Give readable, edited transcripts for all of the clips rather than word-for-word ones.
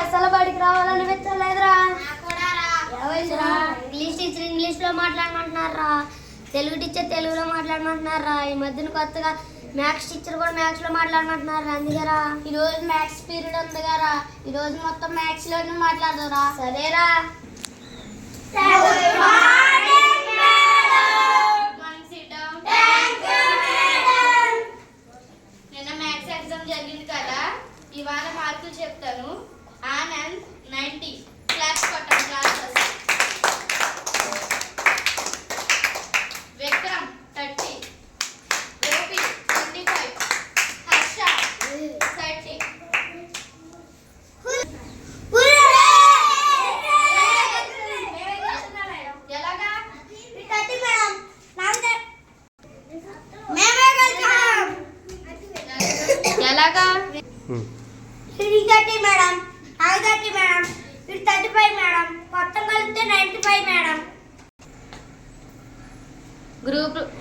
అసలు బడికి రావాలని వెచ్చలేదురా. ఇంగ్లీష్ టీచర్ ఇంగ్లీష్లో మాట్లాడమంటున్నారా, తెలుగు టీచర్ తెలుగులో మాట్లాడమంటున్నారా, ఈ మధ్యన కొత్తగా మ్యాథ్స్ టీచర్ కూడా మ్యాథ్స్ లో మాట్లాడమంటున్నారా. అందుకేరా ఈరోజు మ్యాథ్స్ పీరియడ్ ఉంది కదా, ఈరోజు మొత్తం మ్యాథ్స్ లోనే మాట్లాడదురా. సరేరా. నిన్న మ్యాథ్స్ ఎగ్జామ్ జరిగింది కదా, ఇవాళ మార్కులు చెప్తాను. ఆనంద్ 90, క్లాస్ కొట్టండి క్లాసెస్. విక్రమ్ 30, గోపి 25, హర్ష 30. ఎలాగా ఎలాగా 30 మేడం, 30 మేడం, 35 మేడం, మొత్తం కలిపితే 95 మేడం.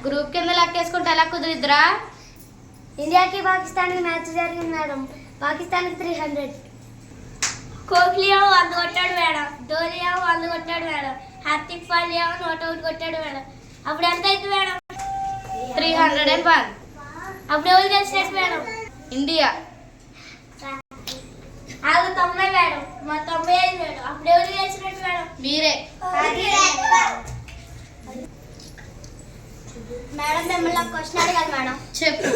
గ్రూప్ కింద లెక్కేసుకుంటే ఎలా కుదిరిద్దిరా? ఇండియాకి పాకిస్తాన్కి మ్యాచ్ జరిగింది మేడం, పాకిస్తాన్కి 300. కోహ్లీ 100 కొట్టాడు మేడం, ధోని 100 కొట్టాడు మేడం, హార్దిక్ పాండ్యా 101 కొట్టాడు మేడం. అప్పుడు ఎంత అయింది మేడం? 301. అప్పుడు ఎవరు గెలిచినట్టు మేడం? ఇండియా. వాళ్ళు 90 మేడం, మా 95 మేడం. అప్పుడు ఎవరు గెలిచినట్టు మేడం? మీరే. మేడం మిమ్మల్ని ఒక క్వశ్చన్ అడగాలి మేడం. చెప్పు.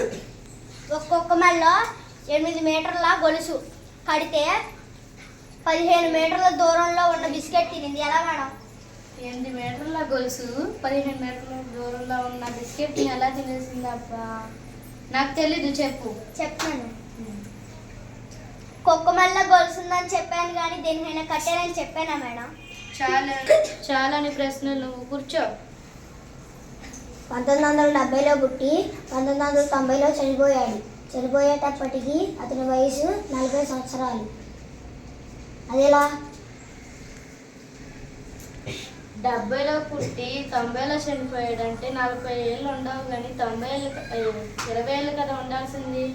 ఒక్కొక్క మెల్లో 8 మీటర్ల గొలుసు కడితే 15 మీటర్ల దూరంలో ఉన్న బిస్కెట్ తినింది ఎలా మేడం? 8 మీటర్ల గొలుసు 15 మీటర్ల దూరంలో ఉన్న బిస్కెట్ ఎలా తినేసిందబ్బా? నాకు తెలీదు, చెప్పు. చెప్తాను. కుక్క మెల్ల గొలుసు ఉందని చెప్పాను కానీ దేనికైనా కట్టారని చెప్పానా మేడం? చాలని ప్రశ్నలు, నువ్వు కూర్చో. 1970లో పుట్టి 1990లో చనిపోయాడు. చనిపోయేటప్పటికి అతని వయసు 40 సంవత్సరాలు. అదేలా? 70లో పుట్టి 90లో చనిపోయాడు అంటే 40 ఏళ్ళు ఉండవు కానీ 20 ఏళ్ళు కదా ఉండాల్సింది.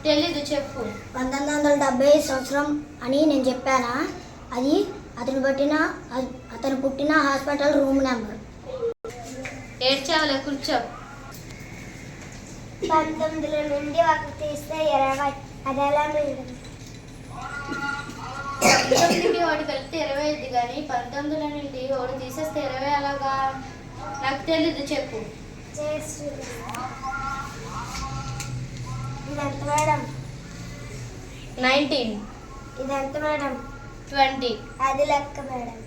తెలీదు, చెప్పు. 1970 సంవత్సరం అని నేను చెప్పానా? అది అతను పుట్టిన హాస్పిటల్ రూమ్ నెంబర్. ఏడ్చావులే, కూర్చో. 19 నుండి 1 తీస్తే 20. అది ఎలా మీరు? 19కి 1 కలిపితే 20 అయింది కానీ 19 నుండి 1 తీసేస్తే 20 అలాగా? నాకు తెలీదు, చెప్పు. ఇదెంత మేడం? 19. ఇదెంత మేడం? 20. అది లెక్క మేడం.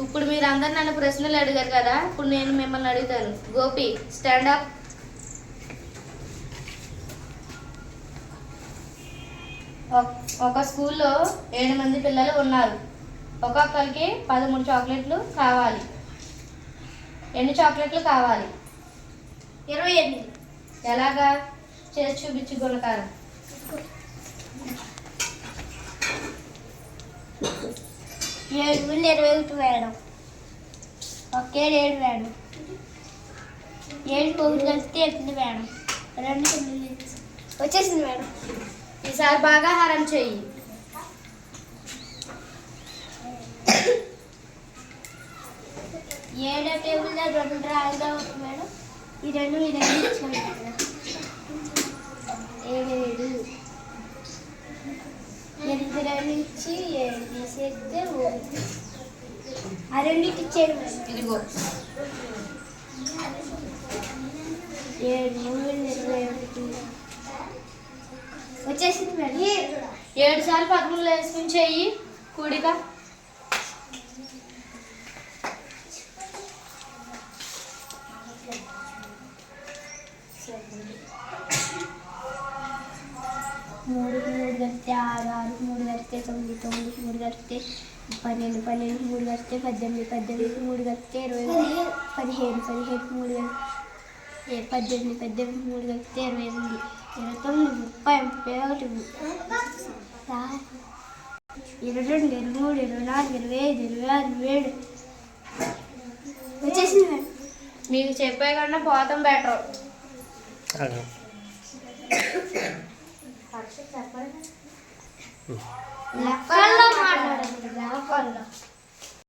ఇప్పుడు మీరు అందరు నన్ను ప్రశ్నలు అడిగారు కదా, ఇప్పుడు నేను మిమ్మల్ని అడుగుతాను. Gopi, stand up. ఒక స్కూల్లో 7 మంది పిల్లలు ఉన్నారు. ఒక్కొక్కరికి 13 చాక్లెట్లు కావాలి. ఎన్ని చాక్లెట్లు కావాలి? 28. ఎలాగా? చేసి చూపించి గుణకారం. 7 × 21 మేడం. 7 మేడం. 7 1 కలిపితే 8 మేడం. 2 వచ్చేసింది మేడం. ఈసారి బాగా హారం చెయ్యి. 7 టేబుల్ దగ్గర 2 రాయిగా ఉంది మేడం. ఈ రెండు ఇచ్చాను మేడం. 7 8 2 ఇచ్చి 7 తీసేస్తే 1. ఆ 2 ఇచ్చేది మేడం. ఇదిగో. 7 3 21 వచ్చేసింది మేడం. 7 సార్లు 13 వేసుకుని చెయ్యి కూడిక. మూడు కలిపితే 6 3 కలిపితే 9 3 కలిపితే 12 3 కలిపితే 18 3 కలిపితే 20 15 3 కలిపితే 18 3 కలిపితే 28 29 30 31 22 23 24 25 26 27 వచ్చేసింది మేడం. మీకు చెప్పే కన్నా పోతాం బెటర్. లెక్క